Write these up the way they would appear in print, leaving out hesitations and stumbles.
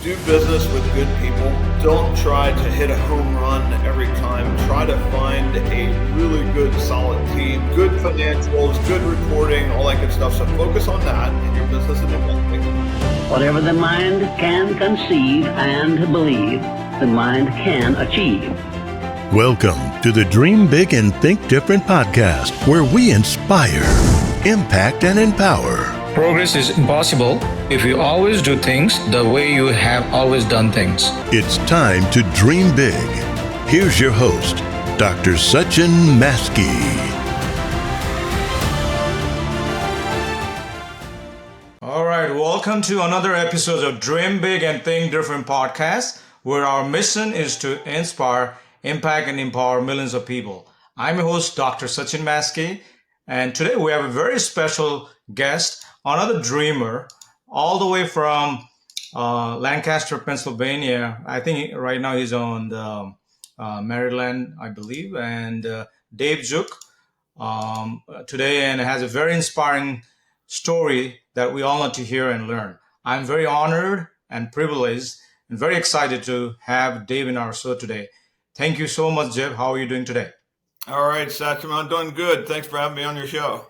Do business with good people. Don't try to hit a home run every time. Try to find a really good, solid team, good financials, good reporting, all that good stuff. So focus on that in your business and investing. Whatever the mind can conceive and believe, the mind can achieve. Welcome to the Dream Big and Think Different podcast, where we inspire, impact, and empower. Progress is impossible if you always do things the way you have always done things. It's time to dream big. Here's your host, Dr. Sachin Maskey. All right, welcome to another episode of Dream Big and Think Different podcast, where our mission is to inspire, impact, and empower millions of people. I'm your host, Dr. Sachin Maskey, and today we have a very special guest, another dreamer, all the way from Lancaster, Pennsylvania. I think right now he's on the Maryland, I believe, and Dave Zook today, and has a very inspiring story that we all need to hear and learn. I'm very honored and privileged and very excited to have Dave in our show today. Thank you so much, Dave. How are you doing today? All right, Sachin, I'm doing good. Thanks for having me on your show.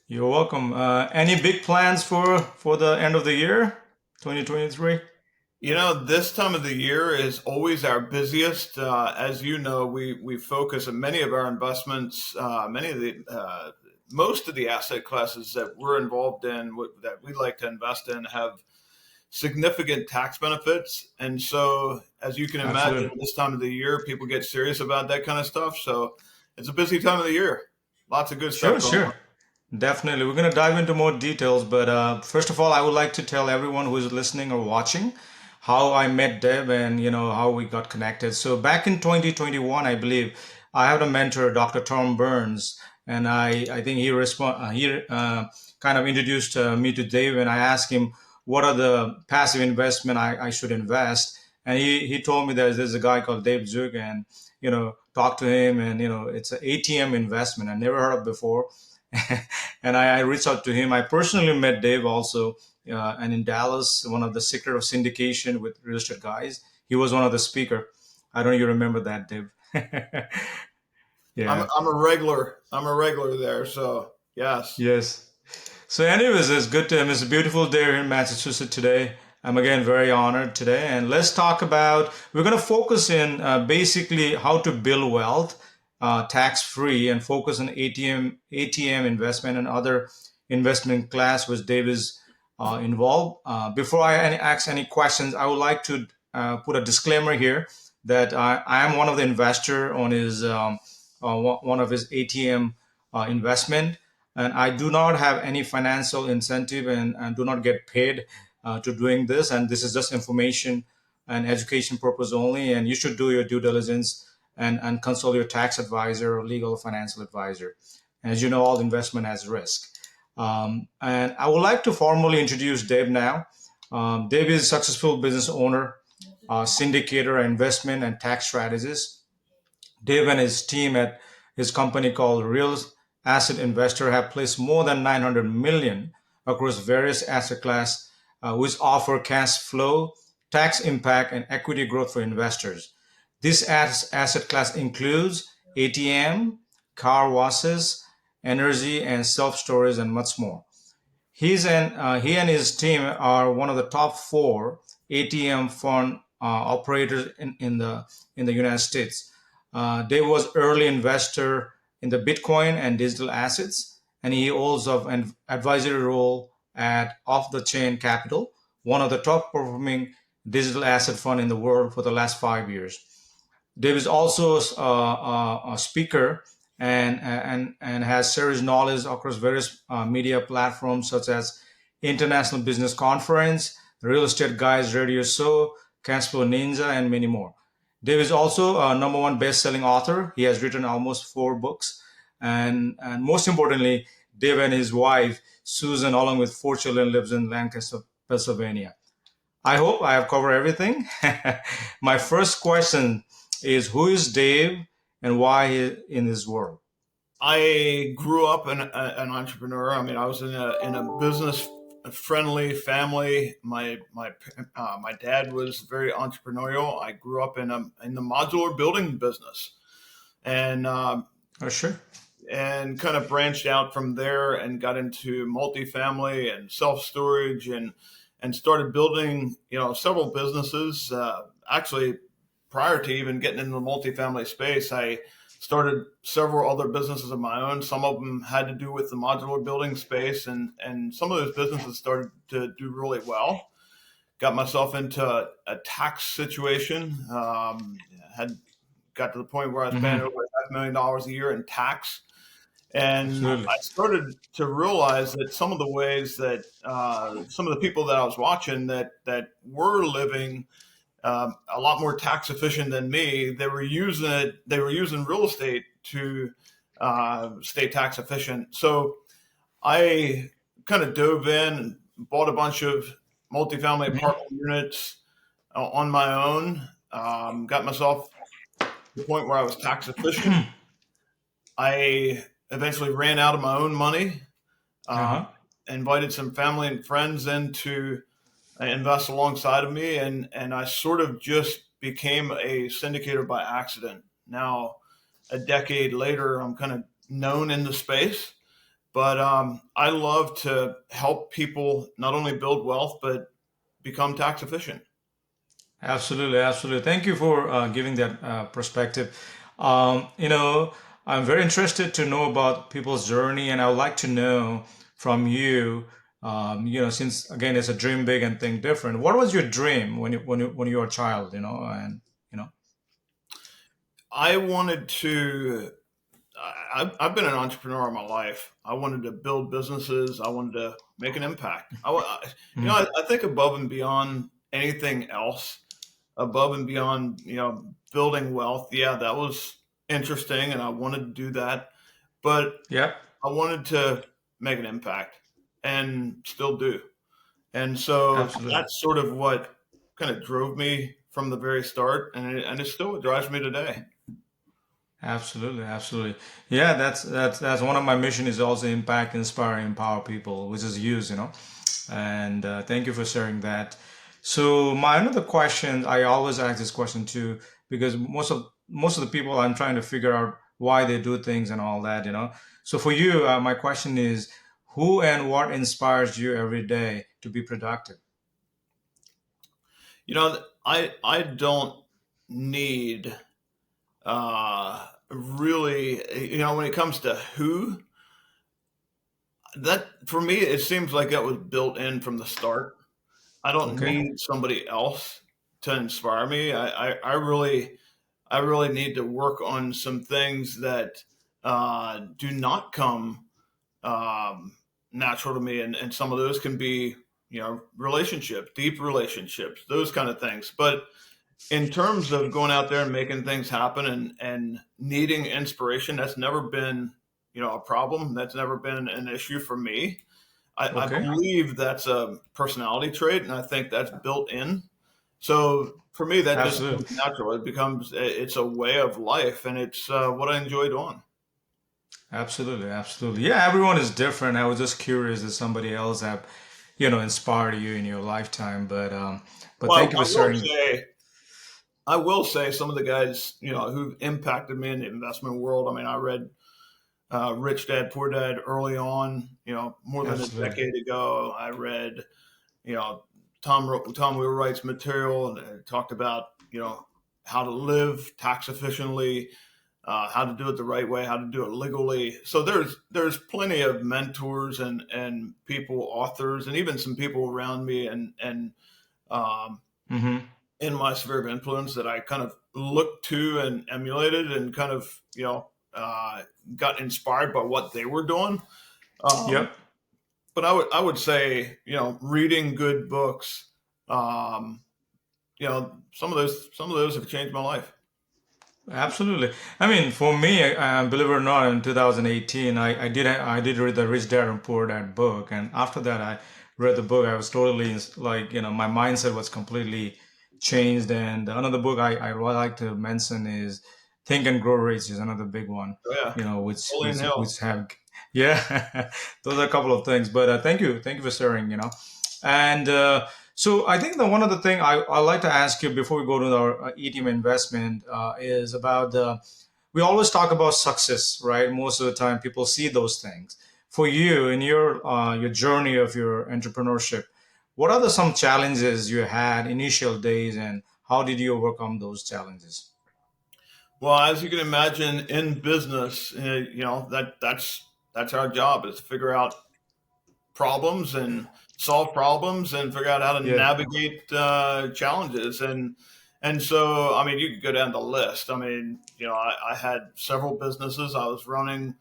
You're welcome. Any big plans for the end of the year, 2023? You know, this time of the year is always our busiest. As you know, we focus on many of our investments, most of the asset classes that we're involved in, that we like to invest in, have significant tax benefits. And so, as you can imagine, Absolutely. this time of the year, people get serious about that kind of stuff. So it's a busy time of the year. Lots of good stuff going on. Definitely. We're going to dive into more details. But first of all, I would like to tell everyone who is listening or watching how I met Deb and, how we got connected. So back in 2021, I believe, I had a mentor, Dr. Tom Burns, and I think he kind of introduced me to Dave, and I asked him, what are the passive investment I should invest? And he told me there's a guy called Dave Zook, and, talk to him, and, it's an ATM investment. I never heard of before. And I reached out to him. I personally met Dave also, and in Dallas, one of the secret of syndication with real estate guys. He was one of the speaker. I don't know if you remember that, Dave. Yeah. I'm a regular. I'm a regular there. So yes. Yes. So anyways, it's good to him. It's a beautiful day here in Massachusetts today. I'm again very honored today. And let's talk about, we're going to focus in basically how to build wealth tax-free, and focus on ATM investment and other investment class which Dave is involved. Before I ask any questions, I would like to put a disclaimer here that I am one of the investor on his one of his ATM investment, and I do not have any financial incentive and do not get paid to doing this. And this is just information and education purpose only. And you should do your due diligence and consult your tax advisor or legal or financial advisor. As you know, all investment has risk. And I would like to formally introduce Dave now. Dave is a successful business owner, syndicator, investment and tax strategist. Dave and his team at his company called Real Asset Investor have placed more than 900 million across various asset class, which offer cash flow, tax impact, and equity growth for investors. This asset class includes ATM, car washes, energy, and self-storage, and much more. He and his team are one of the top 4 ATM fund operators in the United States. Dave was early investor in the Bitcoin and digital assets, and he holds an advisory role at Off the Chain Capital, one of the top performing digital asset fund in the world for the last 5 years. Dave is also a speaker and has serious knowledge across various media platforms such as International Business Conference, Real Estate Guys Radio Show, Cashflow Ninja, and many more. Dave is also a number 1 best-selling author. He has written almost 4 books. And most importantly, Dave and his wife, Susan, along with 4 children, lives in Lancaster, Pennsylvania. I hope I have covered everything. My first question is, who is Dave and why he in this world? I grew up an entrepreneur. I mean, I was in a business friendly family. My dad was very entrepreneurial. I grew up in the modular building business, and Oh, sure. kind of branched out from there and got into multifamily and self storage and started building several businesses. Actually, prior to even getting into the multifamily space, I started several other businesses of my own. Some of them had to do with the modular building space, and some of those businesses started to do really well. Got myself into a tax situation. Had got to the point where I was paying Hmm. over $500,000 a year in tax, and Absolutely. I started to realize that some of the ways that some of the people that I was watching that were living a lot more tax efficient than me, they were using it. They were using real estate to stay tax efficient. So I kind of dove in and bought a bunch of multifamily apartment units on my own. Got myself to the point where I was tax efficient. I eventually ran out of my own money. Um, Uh-huh. Invited some family and friends in to invest alongside of me, and I sort of just became a syndicator by accident. Now, a decade later, I'm kind of known in the space, but I love to help people not only build wealth but become tax efficient. Absolutely, absolutely. Thank you for giving that perspective. You know, I'm very interested to know about people's journey, and I would like to know from you. Since again it's a dream big and think different. What was your dream when you were a child? And you know. I wanted to. I've been an entrepreneur all my life. I wanted to build businesses. I wanted to make an impact. Mhm. I think above and beyond anything else, above and beyond, building wealth. Yeah, that was interesting, and I wanted to do that. But Yeah, I wanted to make an impact, and still do. And so absolutely. that's sort of what kind of drove me from the very start, and it's still what drives me today. Absolutely, absolutely. Yeah, that's one of my mission is also impact, inspire, empower people, which is use, And thank you for sharing that. So my another question, I always ask this question too, because most of the people I'm trying to figure out why they do things and all that. So for you, my question is, who and what inspires you every day to be productive? I don't need really, when it comes to who, that for me it seems like that was built in from the start. I don't Okay. need somebody else to inspire me. I really need to work on some things that do not come um, natural to me, and some of those can be relationships, deep relationships, those kind of things. But in terms of going out there and making things happen and needing inspiration, that's never been a problem. That's never been an issue for me. I Okay. believe that's a personality trait, and I think that's built in. So for me, that just Absolutely. comes natural. It's a way of life, and it's what I enjoy doing. Absolutely, absolutely. Yeah, everyone is different. I was just curious if somebody else have, inspired you in your lifetime. But Well, thank you for sharing. I will say some of the guys, who impacted me in the investment world. I mean, I read Rich Dad Poor Dad early on, more than a Absolutely. decade ago. I read, you know, Tom Wheelwright's material, and it talked about, how to live tax efficiently, how to do it the right way, how to do it legally. So there's plenty of mentors and people, authors, and even some people around me and um, Hmm. in my sphere of influence that I kind of looked to and emulated and kind of got inspired by what they were doing. Um, Yep. but I would say reading good books. Um, some of those have changed my life. Absolutely. I mean, for me, believe it or not, in 2018, I did read the Rich Dad and Poor Dad book, and after that, I read the book. I was totally like, my mindset was completely changed. And another book I really like to mention is Think and Grow Rich is another big one. Oh, yeah, Which Napoleon which Hill. which have Yeah, those are a couple of things. But thank you for sharing. And so I think the one other thing I like to ask you before we go to our ATM investment is about the. We always talk about success, right? Most of the time, people see those things. For you, in your journey of your entrepreneurship, what are some challenges you had initial days, and how did you overcome those challenges? Well, as you can imagine, in business, that's our job is to figure out problems and solve problems and figure out how to Yeah. navigate challenges. And so, I mean, you could go down the list. I mean, I had several businesses. I was running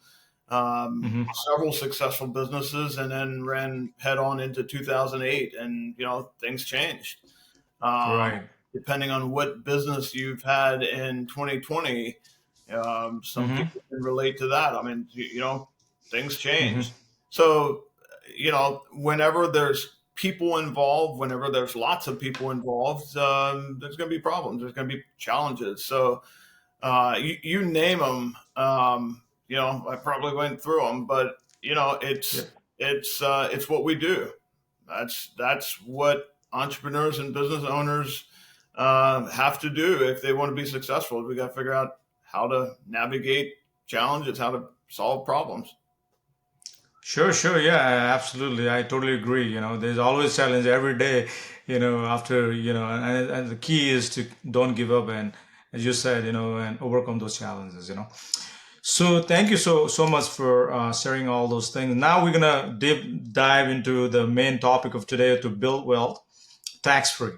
Hmm. several successful businesses, and then ran head on into 2008, and things changed. Um, Right. Depending on what business you've had in 2020, some Hmm. people can relate to that. I mean, things Hmm. change. So, whenever there's people involved, whenever there's lots of people involved, there's going to be problems. There's going to be challenges. So, you name them. I probably went through them, but Yeah. it's what we do. That's what entrepreneurs and business owners have to do if they want to be successful. We got to figure out how to navigate challenges, how to solve problems. Sure, sure. Yeah, absolutely. I totally agree. There's always challenge every day, after, and the key is to don't give up and, as you said, and overcome those challenges. So thank you so much for sharing all those things. Now we're gonna dive into the main topic of today to build wealth tax free.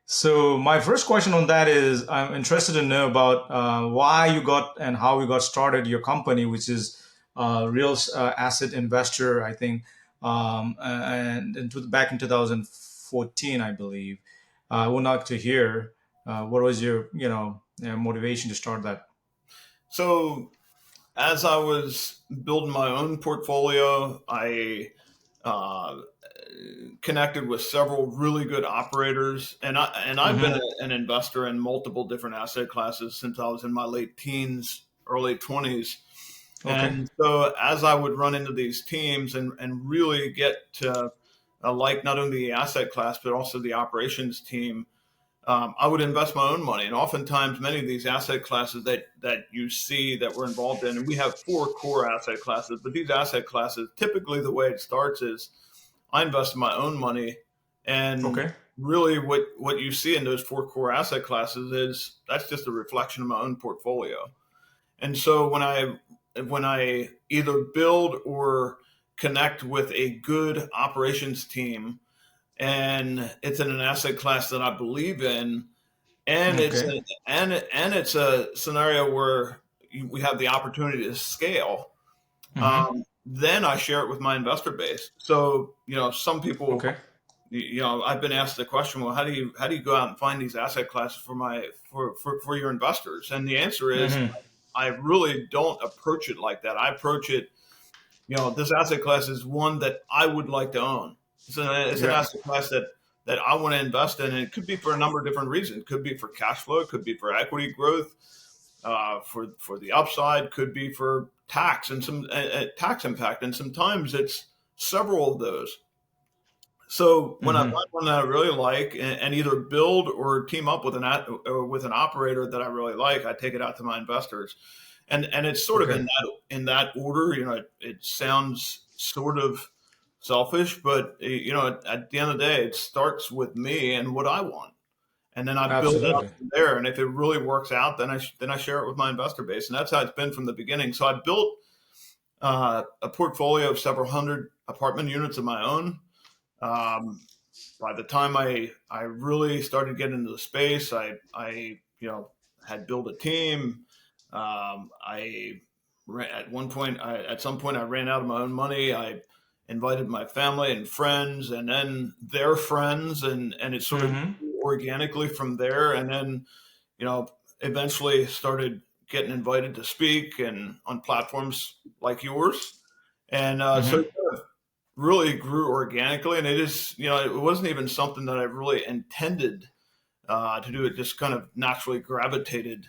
So my first question on that is, I'm interested to know about why you got and how you got started your company, which is Real Asset Investor, I think, and back in 2014, I believe. I would like to hear what was your motivation to start that. So as I was building my own portfolio, I uh, connected with several really good operators, and I've been Hmm. an investor in multiple different asset classes since I was in my late teens, early 20s. Okay. And so as I would run into these teams and really get to like not only the asset class but also the operations team, I would invest my own money. And oftentimes, many of these asset classes that you see that we're involved in, and we have four core asset classes, but these asset classes, typically the way it starts is I invest my own money, and Okay. really what you see in those four core asset classes is that's just a reflection of my own portfolio. And so when I either build or connect with a good operations team, and it's in an asset class that I believe in, and Okay. it's a scenario where we have the opportunity to scale, Hmm. then I share it with my investor base. So some people, Okay. I've been asked the question, well, how do you go out and find these asset classes for your investors? And the answer is, Hmm. I really don't approach it like that. I approach it, this asset class is one that I would like to own. It's an Yeah. asset class that I want to invest in. And it could be for a number of different reasons. It could be for cash flow. It could be for equity growth, for the upside. Could be for tax and some tax impact. And sometimes it's several of those. So when I Hmm. find one that I really like, and either build or team up with an operator that I really like, I take it out to my investors, and it's sort of Okay. in that order. It sounds sort of selfish, but at the end of the day, it starts with me and what I want, and then I build it up Absolutely. from there. And if it really works out, then I share it with my investor base, and that's how it's been from the beginning. So I built a portfolio of several hundred apartment units of my own. Um, by the time I really started getting into the space, I had built a team. I at some point I ran out of my own money. I invited my family and friends, and then their friends, and it sort of Hmm. grew organically from there. And then you know eventually started getting invited to speak and on platforms like yours. And so Hmm. really grew organically, and it wasn't even something that I really intended to do. It just kind of naturally gravitated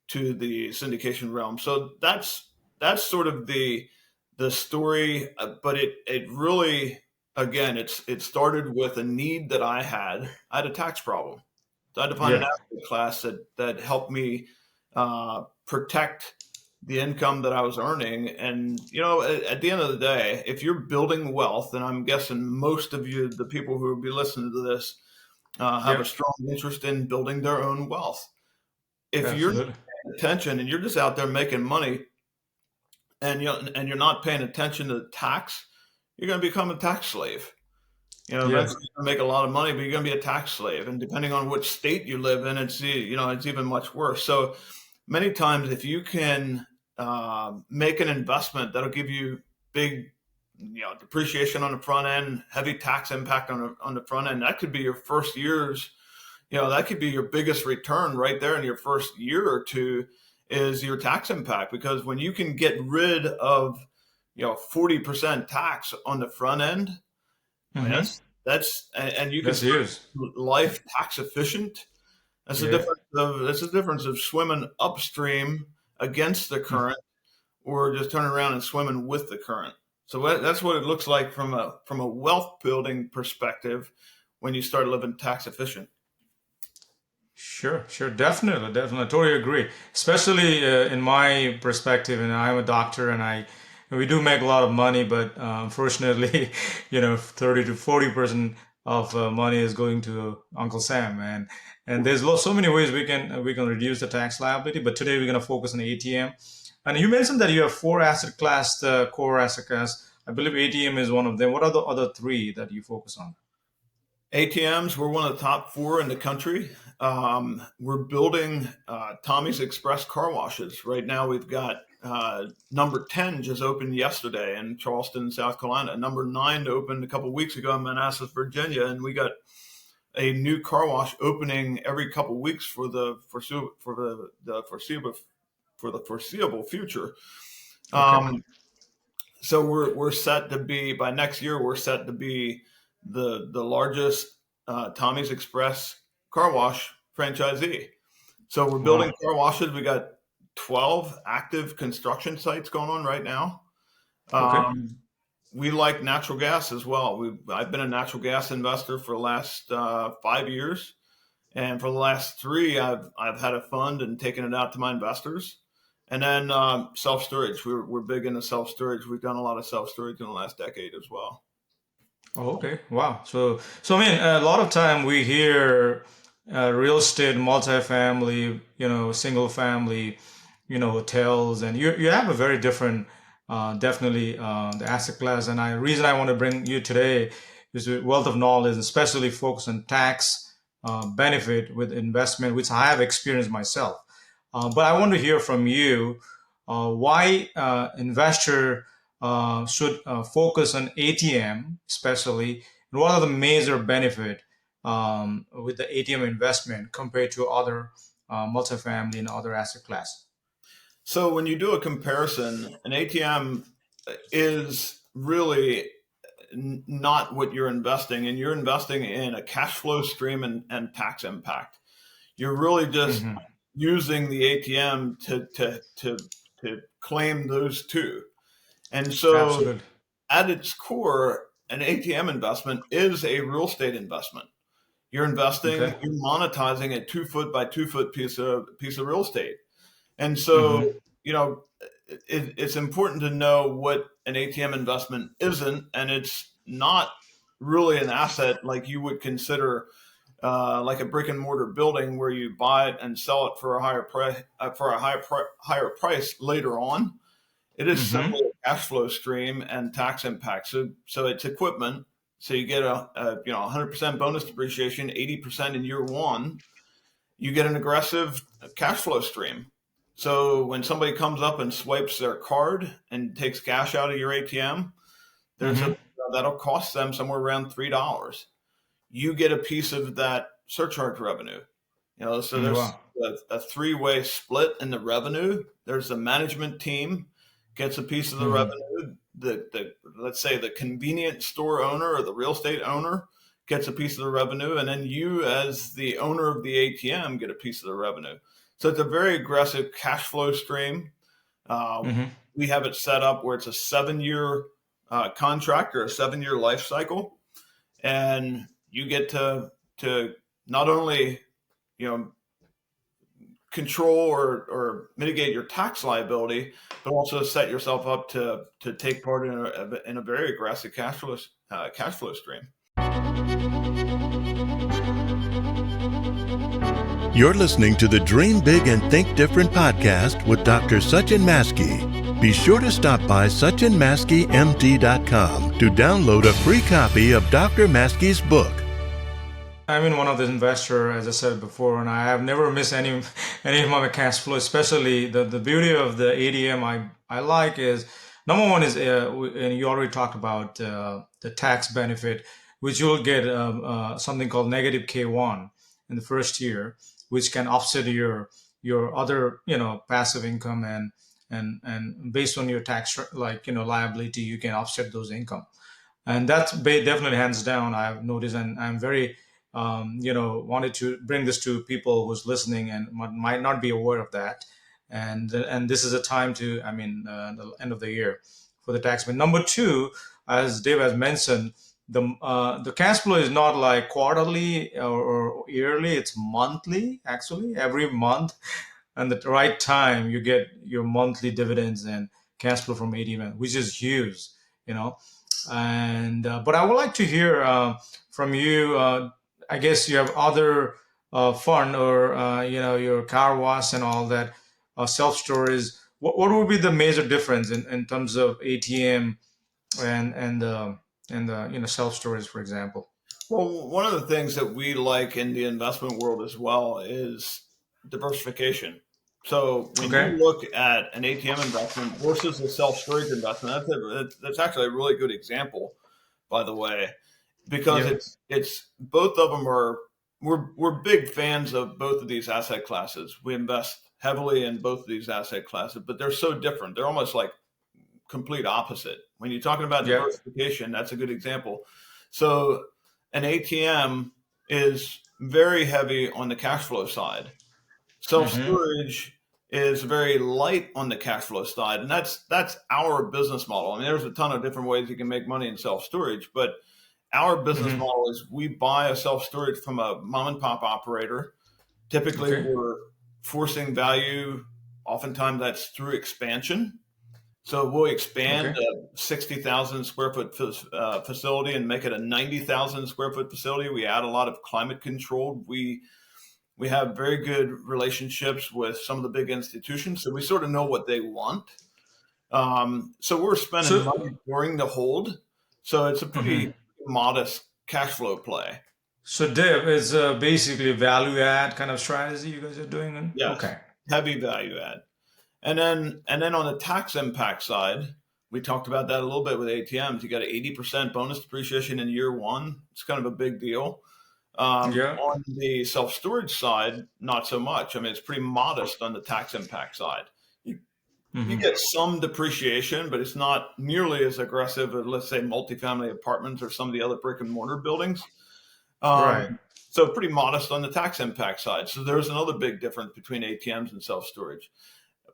to the syndication realm. So that's sort of the story, but it really, again, it started with a need that I had. I had a tax problem. So I had to find an Yeah. asset class that helped me protect the income that I was earning. And, at the end of the day, if you're building wealth, and I'm guessing most of you, the people who will be listening to this, have a Yeah. strong interest in building their own wealth. If you're not Absolutely. paying attention and you're just out there making money, and you're not paying attention to the tax, you're going to become a tax slave. Yeah. Eventually you're going to make a lot of money, but you're going to be a tax slave. And depending on which state you live in, it's even much worse. So many times, if you can make an investment that'll give you big, depreciation on the front end, heavy tax impact on the front end, that could be your first year's. That could be your biggest return right there in your first year or two, is your tax impact. Because when you can get rid of 40% tax on the front end, I mean, Mm-hmm. and you can That's start huge. life tax efficient. Yeah. That's the difference of swimming upstream against the current, or just turning around and swimming with the current. So that's what it looks like from a wealth building perspective when you start living tax efficient. Sure, sure, definitely, definitely, I totally agree. Especially in my perspective, and I'm a doctor, and we do make a lot of money, but unfortunately, 30 to 40% of money is going to Uncle Sam, and there's so many ways we can reduce the tax liability. But today we're going to focus on ATM. And you mentioned that you have four asset class, core asset class. I believe ATM is one of them. What are the other three that you focus on? ATMs, we're one of the top four in the country. We're building Tommy's Express car washes. Right now, we've got number 10 just opened yesterday in Charleston, South Carolina. Number 9 opened a couple weeks ago in Manassas, Virginia. And we got a new car wash opening every couple weeks for the foreseeable future. Okay. So we're set to be, by next year, we're set to be the largest Tommy's Express car wash franchisee. So we're building Wow. car washes. We got 12 active construction sites going on right now. Okay. We like natural gas as well. I've been a natural gas investor for the last 5 years, and for the last 3, I've had a fund and taken it out to my investors. And then self storage. We're big into self storage. We've done a lot of self storage in the last decade as well. Oh, okay. Wow. So I mean, a lot of time we hear real estate, multifamily, single family, hotels, and you have a very different, definitely the asset class. And reason I want to bring you today is the wealth of knowledge, especially focus on tax benefit with investment, which I have experienced myself. But I want to hear from you why investor should focus on ATM, especially, and what are the major benefit with the ATM investment compared to other multifamily and other asset class. So when you do a comparison, an ATM is really not what you're investing in. You're investing in a cash flow stream and tax impact. You're really just Hmm. using the ATM to claim those two. And so Absolutely. at its core, an ATM investment is a real estate investment. You're Okay. monetizing a 2 foot by 2 foot piece of real estate. And Hmm. so, it's important to know what an ATM investment isn't, and it's not really an asset like you would consider like a brick and mortar building where you buy it and sell it for a higher price higher price later on. It is Hmm. simply a cash flow stream and tax impact. So it's equipment. So you get a 100% bonus depreciation, 80% in year one. You get an aggressive cash flow stream. So when somebody comes up and swipes their card and takes cash out of your ATM, there's Hmm. a that'll cost them somewhere around $3. You get a piece of that surcharge revenue. So there's Wow. a three-way split in the revenue. There's the management team gets a piece of the Hmm. revenue. The let's say the convenience store owner or the real estate owner gets a piece of the revenue, and then you as the owner of the ATM get a piece of the revenue. So it's a very aggressive cash flow stream. Mm-hmm. We have it set up where it's a 7-year contract or a 7-year life cycle, and you get to not only control or mitigate your tax liability, but also set yourself up to take part in a very aggressive cash flow stream. You're listening to the Dream Big and Think Different podcast with Dr. Sachin Maskey. Be sure to stop by sachinmaskeymd.com to download a free copy of Dr. Maskey's book. I'm in one of the investor, as I said before, and I have never missed any of my cash flow. Especially the beauty of the ATM I like is, number one is, and you already talked about the tax benefit, which you'll get something called negative K1 in the first year, which can offset your other passive income, and based on your tax liability, you can offset those income, and that's definitely hands down I've noticed, and I'm very wanted to bring this to people who's listening and might not be aware of that. And this is a time to, the end of the year for the tax. But number two, as Dave has mentioned, the cash flow is not like quarterly or yearly, it's monthly, actually, every month. And at the right time, you get your monthly dividends and cash flow from ATM, which is huge, And but I would like to hear from you. I guess you have other fund or your car wash and all that, self storage. What would be the major difference in terms of ATM and self storage, for example? Well, one of the things that we like in the investment world as well is diversification. So when you Okay. look at an ATM investment versus a self-storage investment, that's actually a really good example, by the way, because Yeah. it's both of them are we're big fans of both of these asset classes. We invest heavily in both of these asset classes, but they're so different. They're almost like complete opposite. When you're talking about Yeah. diversification, that's a good example. So an ATM is very heavy on the cash flow side. Mm-hmm. Self-storage is very light on the cash flow side, and that's our business model. I mean, there's a ton of different ways you can make money in self-storage, but our business Mm-hmm. model is we buy a self-storage from a mom and pop operator. Typically, Okay. we're forcing value. Oftentimes, that's through expansion. So we'll expand Okay. a 60,000 square foot facility and make it a 90,000 square foot facility. We add a lot of climate control. We have very good relationships with some of the big institutions, so we sort of know what they want. So we're spending money So. during the hold. So it's a Mhm. pretty modest cash flow play. So Dave, is basically a value add kind of strategy you guys are doing. Yes, Okay. heavy value add. And then on the tax impact side, we talked about that a little bit with ATMs. You got an 80% bonus depreciation in year one. It's kind of a big deal. Yeah. On the self-storage side, not so much. I mean, it's pretty modest on the tax impact side. You Hmm. get some depreciation, but it's not nearly as aggressive as, let's say, multifamily apartments or some of the other brick and mortar buildings. Right. So pretty modest on the tax impact side. So there's another big difference between ATMs and self-storage.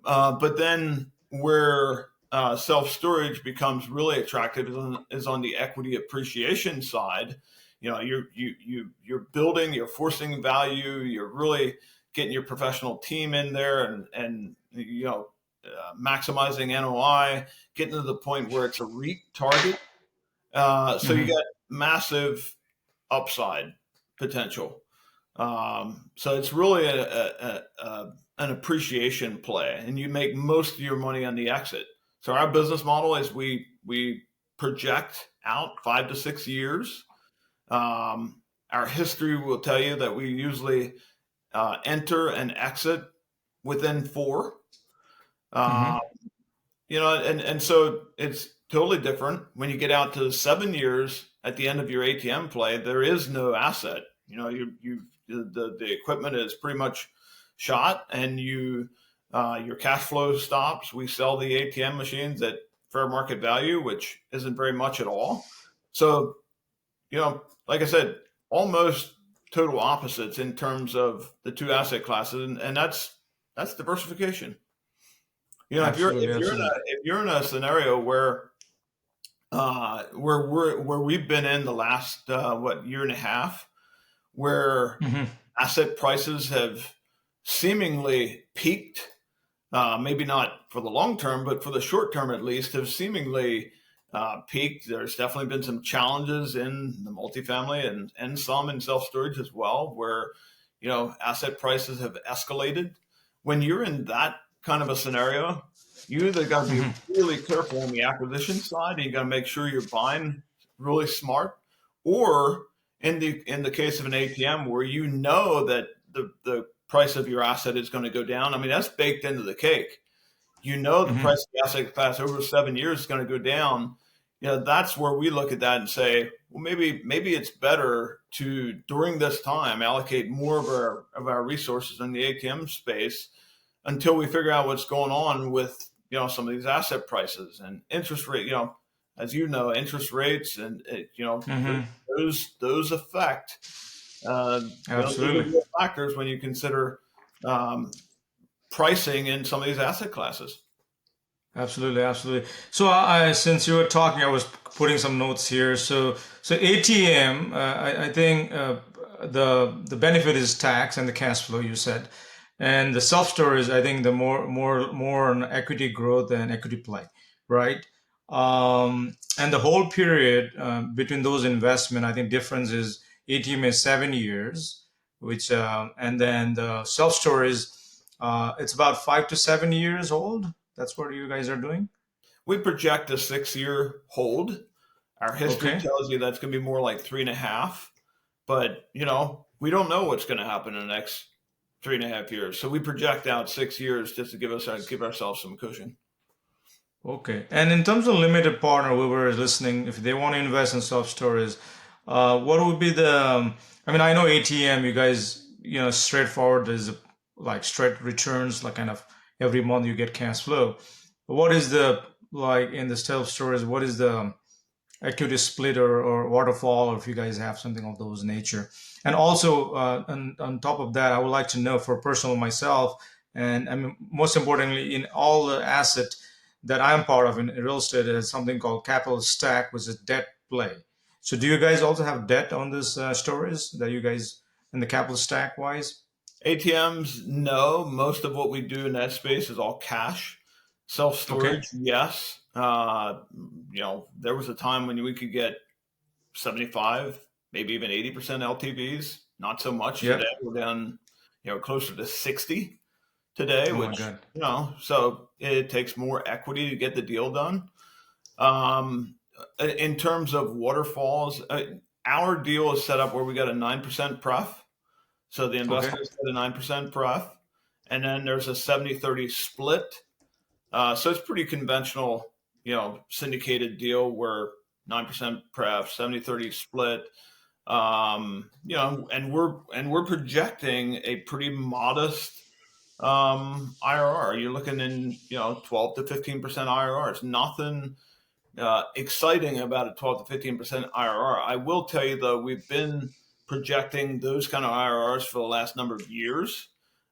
But then where self-storage becomes really attractive is on the equity appreciation side. You're building, you're forcing value, you're really getting your professional team in there and maximizing NOI, getting to the point where it's a REIT target. So you Hmm. got massive upside potential. So it's really an appreciation play, and you make most of your money on the exit. So our business model is we project out 5 to 6 years. Our history will tell you that we usually enter and exit within 4. Uh, Hmm. and so it's totally different when you get out to 7 years at the end of your ATM play. There is no asset. The equipment is pretty much shot, and your cash flow stops. We sell the ATM machines at fair market value, which isn't very much at all. So, like I said, almost total opposites in terms of the two asset classes, and that's diversification. Absolutely, absolutely. if you're in a scenario where we've been in the last year and a half, where Hmm. asset prices have seemingly peaked, maybe not for the long term, but for the short term at least, have seemingly peaked. There's definitely been some challenges in the multifamily and some in self storage as well, where asset prices have escalated. When you're in that kind of a scenario, you either got to be Hmm. really careful on the acquisition side, and you got to make sure you're buying really smart, or in the case of an ATM where you know that the price of your asset is going to go down. I mean, that's baked into the cake. The Hmm. price of the asset class over 7 years is going to go down. That's where we look at that and say, well, maybe it's better to during this time allocate more of our resources in the ATM space until we figure out what's going on with some of these asset prices and interest rate. As interest rates and Hmm. those affect those are Absolutely. real factors when you consider um, pricing in some of these asset classes. Absolutely, absolutely. So, since you were talking, I was putting some notes here. So ATM, I think the benefit is tax and the cash flow. You said, and the self storage, I think the more on equity growth and equity play, right? And the whole period between those investment, I think difference is ATM is 7 years, which and then the self storage, it's about 5 to 7 years old. That's what you guys are doing? We project a 6 year hold. Our history Okay. tells you that's going to be more like 3.5. But, we don't know what's going to happen in the next 3.5 years. So we project out 6 years just to give ourselves some cushion. Okay. And in terms of limited partner, we were listening, if they want to invest in self storage, what would be I mean, I know ATM, you guys, straightforward, there's like straight returns, like kind of every month you get cash flow. What is like in the self storage, what is the equity split or waterfall, or if you guys have something of those nature. And also, on top of that, I would like to know for personal myself, and I mean, most importantly, in all the asset that I'm part of in real estate, is something called capital stack, which is debt play. So, do you guys also have debt on this stories that you guys in the capital stack wise? ATMs, no. Most of what we do in that space is all cash. Self Okay. storage, yes. There was a time when we could get 75, maybe even 80% LTVs. Not so much today. Yep. We're down, closer to 60 today, Oh my which, God. so it takes more equity to get the deal done. Um, in terms of waterfalls, our deal is set up where we got a 9% pref. So the Okay. investors get a 9% pref. And then there's a 70-30 split. So it's pretty conventional, syndicated deal where 9% pref, 70-30 split. And we're projecting a pretty modest IRR. You're looking in 12 to 15% IRR. It's nothing exciting about a 12 to 15% IRR. I will tell you though, we've been projecting those kind of IRRs for the last number of years.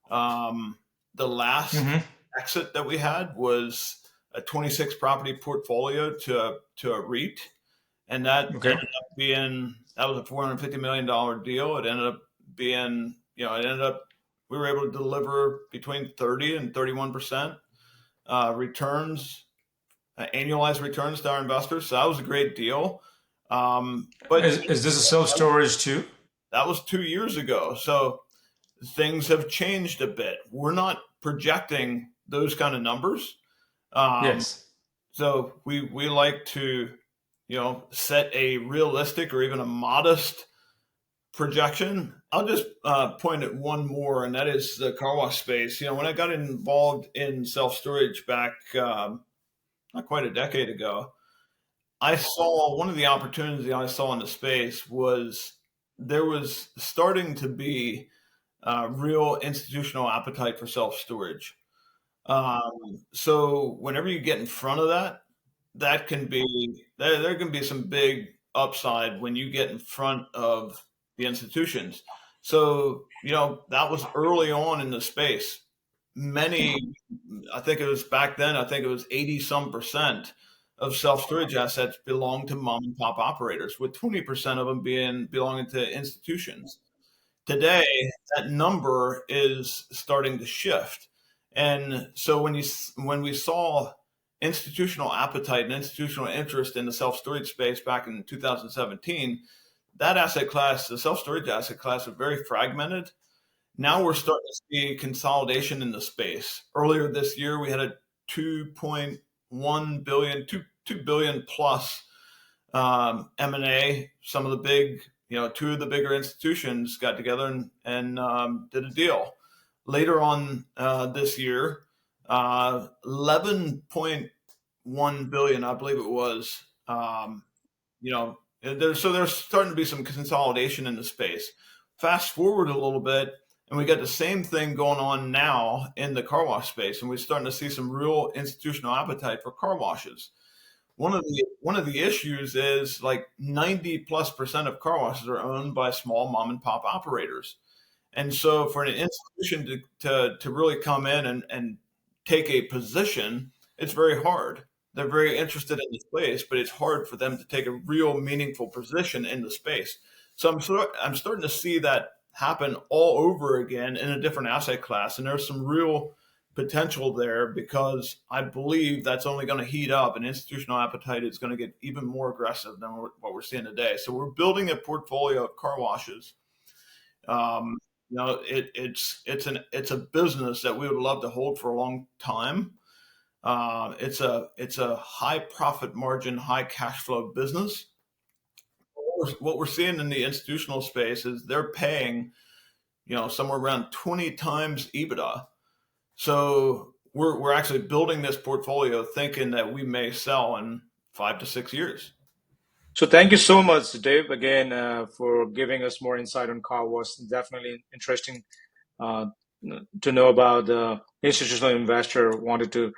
The last Mm-hmm. exit that we had was a 26 property portfolio to a REIT, and that Okay. ended up being that was a $450 million deal. It ended up being we were able to deliver between 30 and 31% returns, annualized returns to our investors. So that was a great deal. But Is this a self storage too? that was 2 years ago. So things have changed a bit. We're not projecting those kind of numbers. Um, Yes. so we like to, set a realistic or even a modest projection. I'll just point at one more, and that is the car wash space. When I got involved in self storage back not quite a decade ago, I saw one of the opportunities I saw in the space was there was starting to be real institutional appetite for self storage. So whenever you get in front of that, that can be there can be some big upside when you get in front of the institutions. So that was early on in the space. many, I think it was back then, I think it was 80 some percent of self storage assets belong to mom and pop operators, with 20% of them belonging to institutions. Today, that number is starting to shift. And so when we saw institutional appetite and institutional interest in the self storage space back in 2017, that asset class, the self storage asset class, was very fragmented. Now we're starting to see consolidation in the space. Earlier this year, we had a 2.1 billion, 2 billion plus M&A. Some of the big, two of the bigger institutions got together and did a deal. Later on this year, 11.1 billion, I believe it was. There's starting to be some consolidation in the space. Fast forward a little bit, and we got the same thing going on now in the car wash space, and we're starting to see some real institutional appetite for car washes. One of the issues is like 90+% of car washes are owned by small mom and pop operators. And so for an institution to really come in and take a position, it's very hard. They're very interested in the space, but it's hard for them to take a real meaningful position in the space. So I'm starting to see that happen all over again in a different asset class. And there's some real potential there, because I believe that's only going to heat up, and institutional appetite is going to get even more aggressive than what we're seeing today. So we're building a portfolio of car washes. It's a business that we would love to hold for a long time. It's a high profit margin, high cash flow business. What we're seeing in the institutional space is they're paying, somewhere around 20 times EBITDA. So we're actually building this portfolio thinking that we may sell in 5 to 6 years. So thank you so much, Dave, again, for giving us more insight on car wash. Definitely interesting to know about the institutional investor wanted to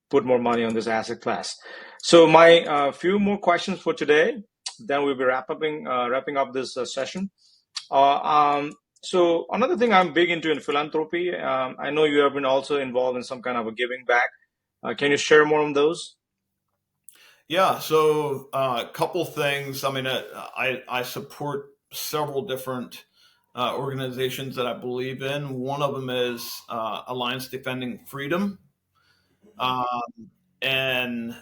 put more money on this asset class. So my few more questions for today, then we'll be wrapping up this session. So another thing I'm big into in philanthropy, I know you have been also involved in some kind of a giving back. Can you share more on those? Yeah, so a couple things. I mean, I support several different organizations that I believe in. One of them is Alliance Defending Freedom. And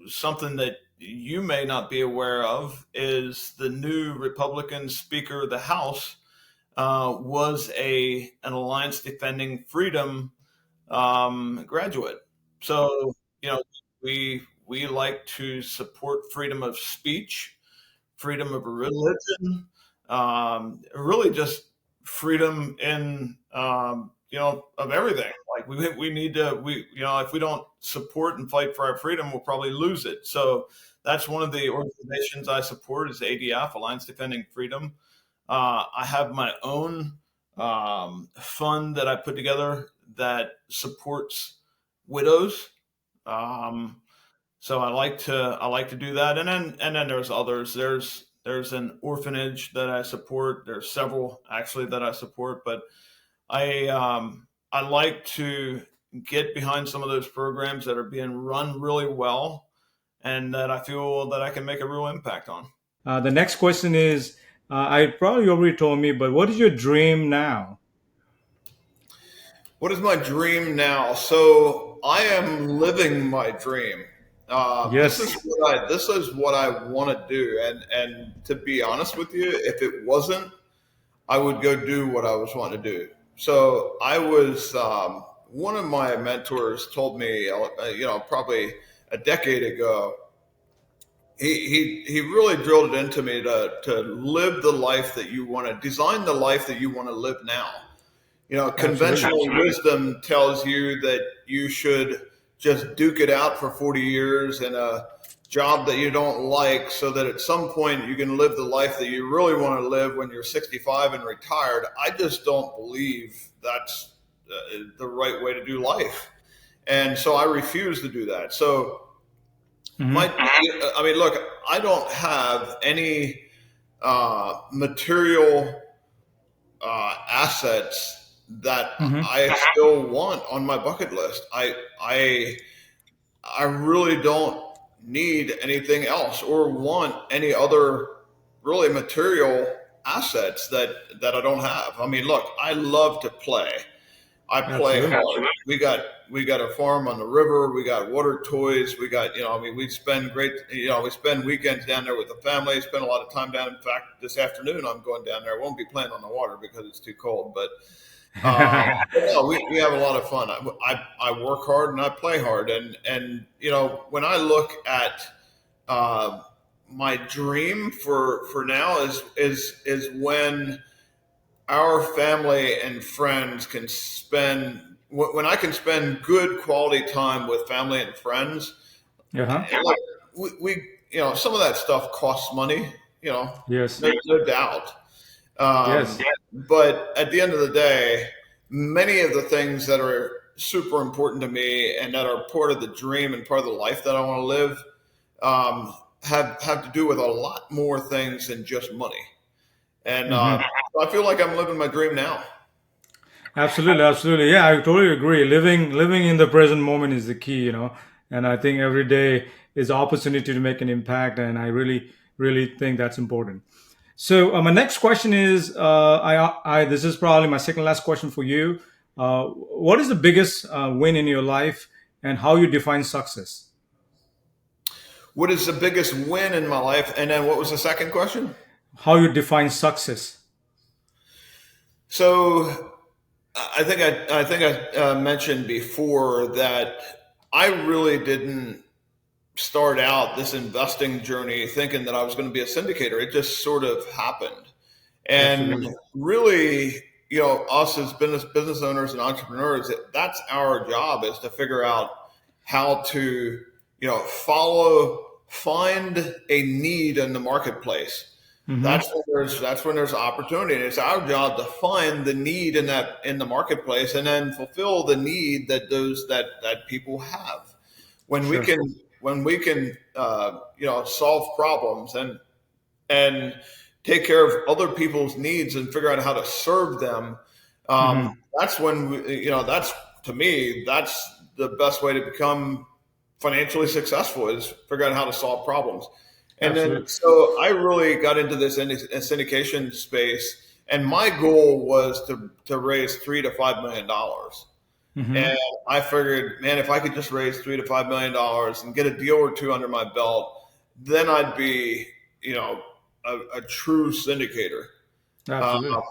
something that you may not be aware of is the new Republican Speaker of the House was an Alliance Defending Freedom graduate. So, we like to support freedom of speech, freedom of religion, really just freedom in of everything. Like we need to if we don't support and fight for our freedom, we'll probably lose it. So that's one of the organizations I support is ADF, Alliance Defending Freedom. I have my own fund that I put together that supports widows. So I like to do that, and then there's others. There's an orphanage that I support. There's several actually that I support, but I like to get behind some of those programs that are being run really well, and that I feel that I can make a real impact on. The next question is, I probably already told me, but what is your dream now? What is my dream now? So I am living my dream. Yes. This is what I want to do, and to be honest with you, if it wasn't, I would go do what I was wanting to do. So I was one of my mentors told me, probably a decade ago. He really drilled it into me to live the life that you want to design, the life that you want to live now. Conventional wisdom tells you that you should just duke it out for 40 years in a job that you don't like, so that at some point you can live the life that you really want to live when you're 65 and retired. I just don't believe that's the right way to do life. And so I refuse to do that. So look, I don't have any material assets that Hmm. I still want on my bucket list. I really don't need anything else or want any other really material assets that I don't have. I mean, look, I love to play. I play Absolutely. hard. We got a farm on the river. We got water toys. We got, I mean, we spend we spend weekends down there with the family. Spend a lot of time down. In fact, this afternoon I'm going down there. I won't be playing on the water because it's too cold. But no, we have a lot of fun. I work hard and I play hard. And when I look at my dream for now is when our family and friends can spend when I can spend good quality time with family and friends. Uh-huh. And like we some of that stuff costs money, Yes. no doubt. Um, Yes. but at the end of the day, many of the things that are super important to me and that are part of the dream and part of the life that I want to live um, have to do with a lot more things than just money. And Hmm. I feel like I'm living my dream now. Absolutely, absolutely. Yeah, I totally agree. Living in the present moment is the key, and I think every day is opportunity to make an impact, and I really, really think that's important. So my next question is, this is probably my second last question for you. What is the biggest win in your life, and how you define success? What is the biggest win in my life? And then what was the second question? How you define success? So I think I mentioned before that I really didn't start out this investing journey thinking that I was going to be a syndicator. It just sort of happened. And Absolutely. really, us as business owners and entrepreneurs, that's our job is to figure out how to, find a need in the marketplace. Mm-hmm. That's when there's opportunity, and it's our job to find the need in the marketplace, and then fulfill the need that people have. When we Sure. can solve problems and take care of other people's needs and figure out how to serve them, Mm-hmm. that's when that's to me that's the best way to become financially successful is figure out how to solve problems. And then Absolutely. so I really got into this syndication space, and my goal was to raise $3 to $5 million. Mm-hmm. And I figured, man, if I could just raise $3 to $5 million and get a deal or two under my belt, then I'd be, a true syndicator. Um, Absolutely.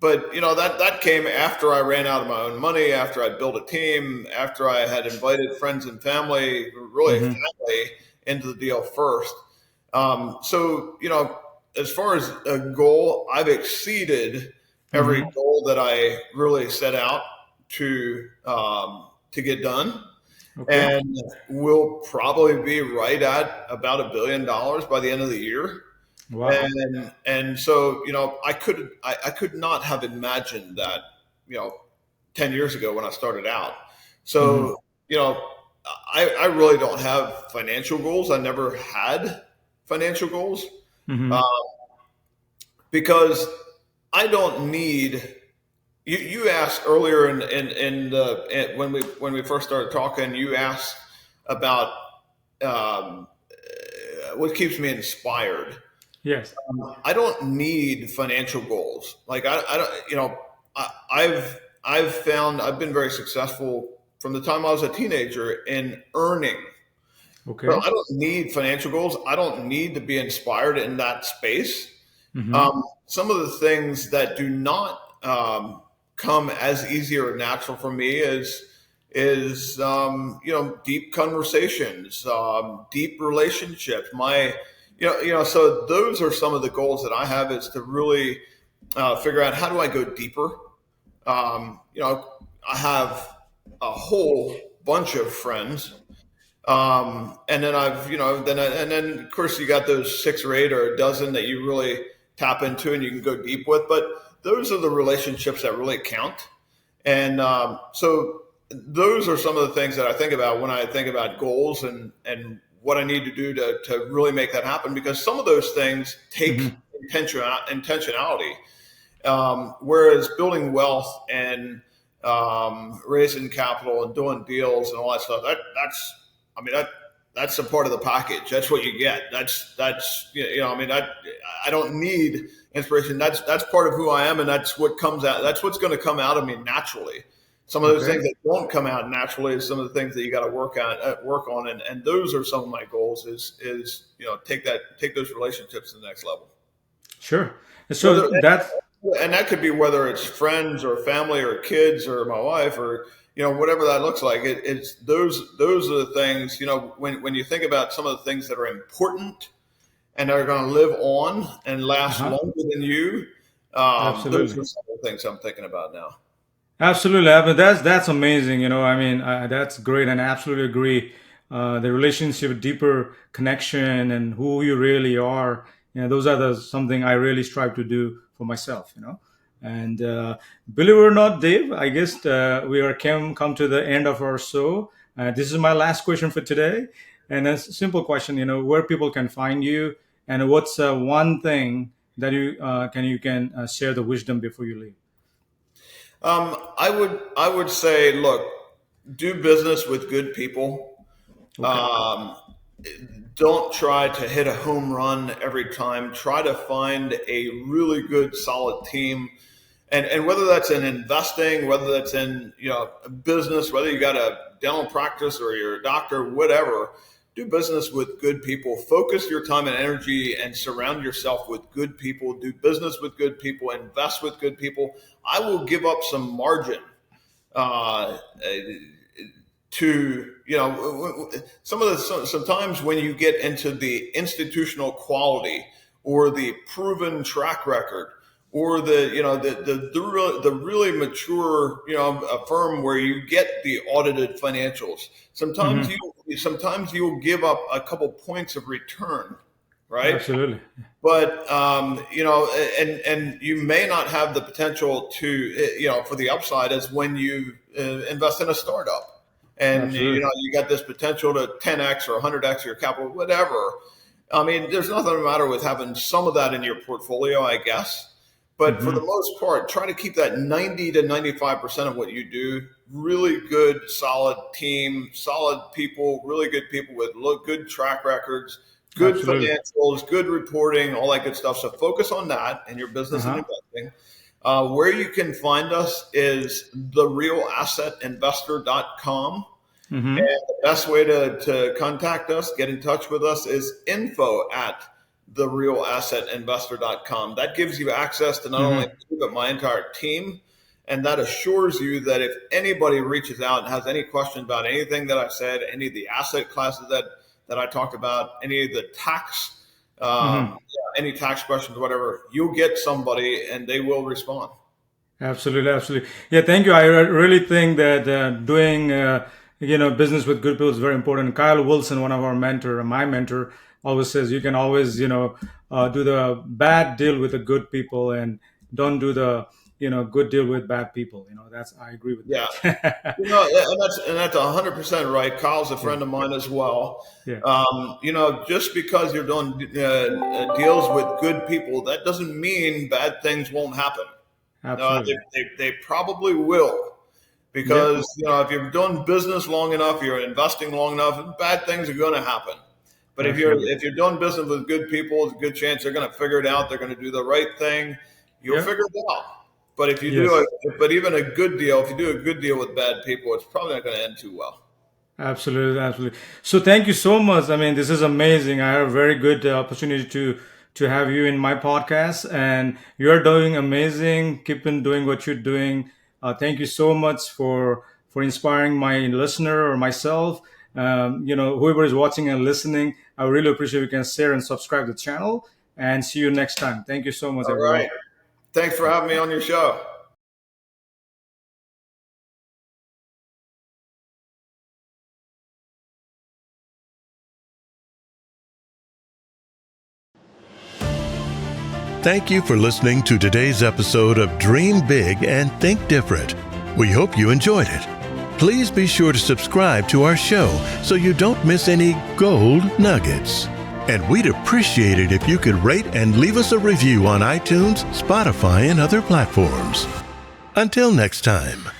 but that came after I ran out of my own money, after I built a team, after I had invited friends and family, really Mm-hmm. family, into the deal first. So as far as a goal, I've exceeded every Mm-hmm. goal that I really set out to get done, Okay. and we'll probably be right at about $1 billion by the end of the year. Wow. And so I could not have imagined that you know 10 years ago when I started out. Mm-hmm. So I really don't have financial goals. I never had financial goals Mm-hmm. uh, because I don't need. You asked earlier when we first started talking. You asked about um, what keeps me inspired. Yes. I don't need financial goals. Like I don't, I've found I've been very successful from the time I was a teenager in earning. So Okay. I don't need financial goals. I don't need to be inspired in that space. Mm-hmm. Some of the things that do not come as easy or natural for me is deep conversations, deep relationships. So those are some of the goals that I have is to really figure out how do I go deeper. I have a whole bunch of friends, and then and then of course you got those 6 or 8 or a dozen that you really tap into and you can go deep with. But those are the relationships that really count. And so those are some of the things that I think about when I think about goals and what I need to do to really make that happen. Because some of those things take Mm-hmm. intentionality. Whereas building wealth and raising capital and doing deals and all that stuff, that's a part of the package. That's what you get. I don't need inspiration. That's part of who I am, and that's what comes out. That's what's going to come out of me naturally. Some of those things that don't come out naturally is some of the things that you got to work on, and those are some of my goals. Is take those relationships to the next level. Sure. So that could be whether it's friends or family or kids or my wife or whatever that looks like. It's those are the things, when you think about some of the things that are important and are going to live on and last longer than you. Those are some of the things I'm thinking about now. Absolutely. I mean, that's amazing. That's great, and I absolutely agree. The relationship, deeper connection, and who you really are. Those are something I really strive to do for myself. And believe it or not, Dave, I guess we are come to the end of our show. This is my last question for today, and a simple question. Where people can find you, and what's one thing that you can share the wisdom before you leave. I would say, look, do business with good people. Okay. Don't try to hit a home run every time. Try to find a really good, solid team. And whether that's in investing, whether that's in business, whether you got a dental practice or you're a doctor, whatever, do business with good people. Focus your time and energy and surround yourself with good people. Do business with good people. Invest with good people. I will give up some margin to sometimes when you get into the institutional quality or the proven track record or the really mature a firm where you get the audited financials, sometimes you'll give up a couple points of return, right? Absolutely. But and you may not have the potential to for the upside as when you invest in a startup. And Absolutely. You got this potential to 10x or 100x your capital, whatever. I mean, there's nothing the matter with having some of that in your portfolio, I guess. But for the most part, try to keep that 90 to 95% of what you do. Really good, solid team, solid people, really good people with good track records, good financials, good reporting, all that good stuff. So focus on that in your business and investing. Where you can find us is therealassetinvestor.com. And the best way to contact us, get in touch with us, is info@therealassetinvestor.com. That gives you access to not only me, but my entire team. And that assures you that if anybody reaches out and has any question about anything that I said, any of the asset classes that I talked about, any of the tax any tax questions, whatever, you'll get somebody and they will respond. Absolutely. Yeah, thank you. I really think that doing business with good people is very important. Kyle Wilson, one of my mentor, always says you can always do the bad deal with the good people and don't do the good deal with bad people. I agree with that. and that's 100% right. Kyle's a friend of mine as well. Yeah. Just because you're doing deals with good people, that doesn't mean bad things won't happen. Absolutely. They probably will, because if you're doing business long enough, you're investing long enough, bad things are going to happen. But if you're doing business with good people, it's a good chance they're going to figure it out. They're going to do the right thing. You'll figure it out. But if you but even a good deal, if you do a good deal with bad people, it's probably not going to end too well. Absolutely. So thank you so much. I mean, this is amazing. I have a very good opportunity to have you in my podcast, and you're doing amazing. Keep on doing what you're doing. Thank you so much for inspiring my listener or myself. Whoever is watching and listening, I really appreciate if you can share and subscribe to the channel, and see you next time. Thank you so much, everyone. All right. Thanks for having me on your show. Thank you for listening to today's episode of Dream Big and Think Different. We hope you enjoyed it. Please be sure to subscribe to our show so you don't miss any gold nuggets. And we'd appreciate it if you could rate and leave us a review on iTunes, Spotify, and other platforms. Until next time.